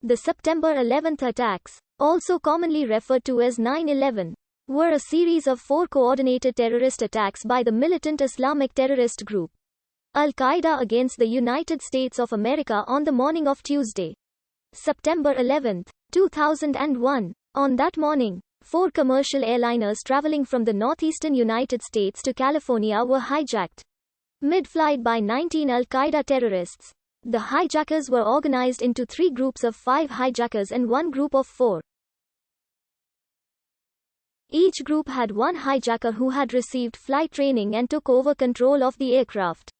The September 11th attacks, also commonly referred to as 9/11, were a series of 4 coordinated terrorist attacks by the militant Islamic terrorist group Al-Qaeda against the United States of America on the morning of Tuesday, September 11, 2001. On that morning, 4 commercial airliners traveling from the northeastern United States to California were hijacked mid-flight by 19 Al-Qaeda terrorists. The hijackers were organized into 3 groups of 5 hijackers and 1 group of 4. Each group had 1 hijacker who had received flight training and took over control of the aircraft.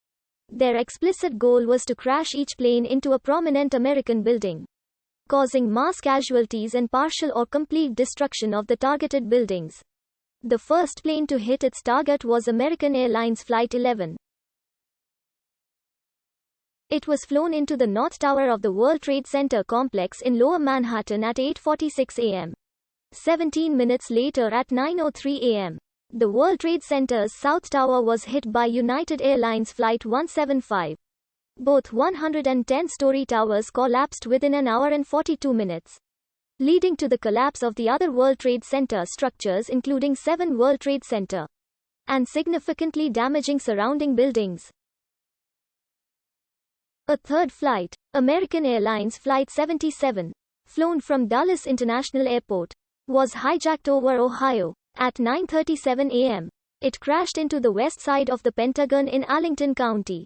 Their explicit goal was to crash each plane into a prominent American building, causing mass casualties and partial or complete destruction of the targeted buildings. The first plane to hit its target was American Airlines Flight 11. It was flown into the North Tower of the World Trade Center complex in Lower Manhattan at 8:46 a.m. 17 minutes later at 9:03 a.m., the World Trade Center's South Tower was hit by United Airlines Flight 175. Both 110-story towers collapsed within an hour and 42 minutes, leading to the collapse of the other World Trade Center structures including 7 World Trade Center, and significantly damaging surrounding buildings. A third flight, American Airlines Flight 77, flown from Dulles International Airport, was hijacked over Ohio. At 9:37 a.m., it crashed into the west side of the Pentagon in Arlington County,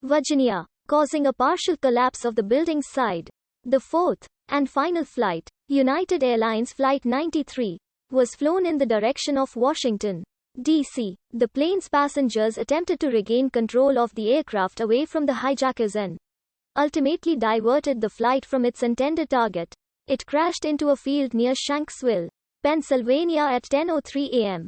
Virginia, causing a partial collapse of the building's side. The fourth, and final flight, United Airlines Flight 93, was flown in the direction of Washington, D.C. The plane's passengers attempted to regain control of the aircraft away from the hijackers and ultimately diverted the flight from its intended target. It crashed into a field near Shanksville, Pennsylvania at 10:03 a.m.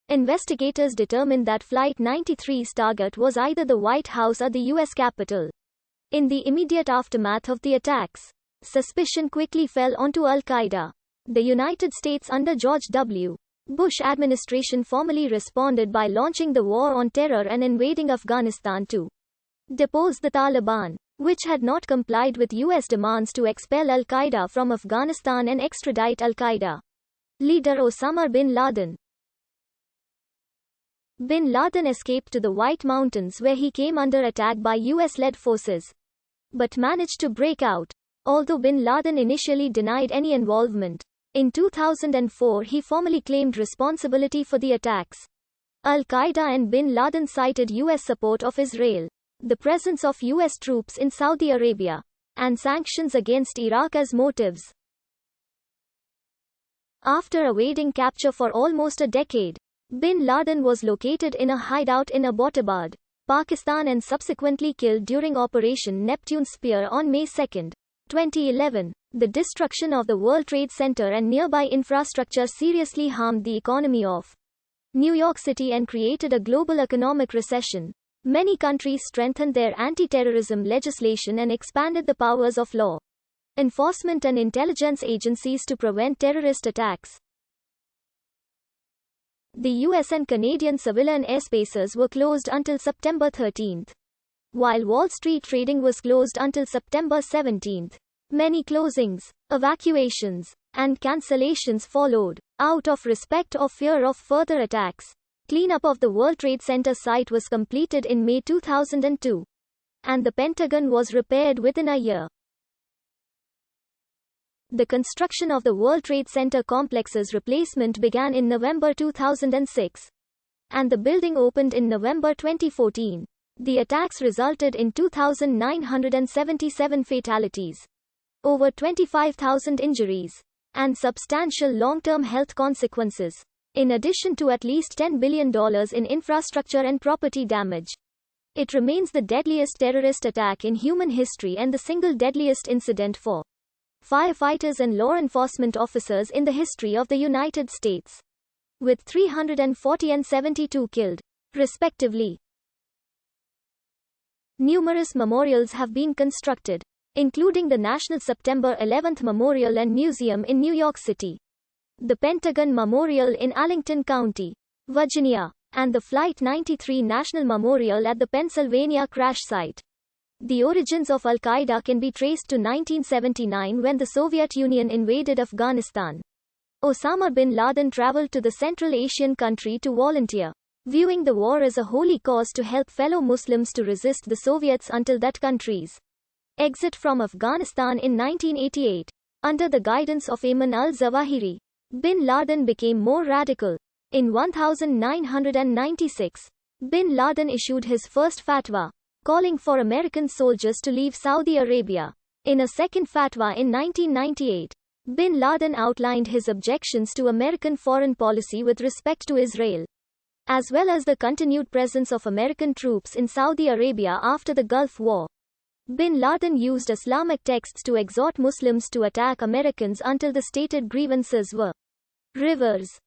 Investigators determined that Flight 93's target was either the White House or the U.S. Capitol. In the immediate aftermath of the attacks, suspicion quickly fell onto Al-Qaeda. The United States under George W. Bush administration formally responded by launching the War on Terror and invading Afghanistan to depose the Taliban, which had not complied with U.S. demands to expel Al-Qaeda from Afghanistan and extradite Al-Qaeda leader Osama bin Laden. Bin Laden escaped to the White Mountains where he came under attack by U.S.-led forces, but managed to break out, although bin Laden initially denied any involvement. In 2004 he formally claimed responsibility for the attacks. Al-Qaeda and bin Laden cited U.S. support of Israel, the presence of U.S. troops in Saudi Arabia, and sanctions against Iraq as motives. After evading capture for almost a decade, bin Laden was located in a hideout in Abbottabad, Pakistan and subsequently killed during Operation Neptune Spear on May 2, 2011. The destruction of the World Trade Center and nearby infrastructure seriously harmed the economy of New York City and created a global economic recession. Many countries strengthened their anti-terrorism legislation and expanded the powers of law enforcement and intelligence agencies to prevent terrorist attacks. The US and Canadian civilian airspaces were closed until September 13, while Wall Street trading was closed until September 17. Many closings, evacuations, and cancellations followed. Out of respect or fear of further attacks, cleanup of the World Trade Center site was completed in May 2002, and the Pentagon was repaired within a year. The construction of the World Trade Center complex's replacement began in November 2006, and the building opened in November 2014. The attacks resulted in 2,977 fatalities, over 25,000 injuries, and substantial long-term health consequences, in addition to at least $10 billion in infrastructure and property damage. It remains the deadliest terrorist attack in human history and the single deadliest incident for firefighters and law enforcement officers in the history of the United States, with 340 and 72 killed, respectively. Numerous memorials have been constructed, including the National September 11 Memorial and Museum in New York City, the Pentagon Memorial in Arlington County, Virginia, and the Flight 93 National Memorial at the Pennsylvania crash site. The origins of Al-Qaeda can be traced to 1979 when the Soviet Union invaded Afghanistan. Osama bin Laden traveled to the Central Asian country to volunteer, viewing the war as a holy cause to help fellow Muslims to resist the Soviets until that country's exit from Afghanistan in 1988. Under the guidance of Ayman al-Zawahiri, bin Laden became more radical. In 1996, bin Laden issued his first fatwa, calling for American soldiers to leave Saudi Arabia. In a second fatwa in 1998, bin Laden outlined his objections to American foreign policy with respect to Israel, as well as the continued presence of American troops in Saudi Arabia after the Gulf War. Bin Laden used Islamic texts to exhort Muslims to attack Americans until the stated grievances were reversed.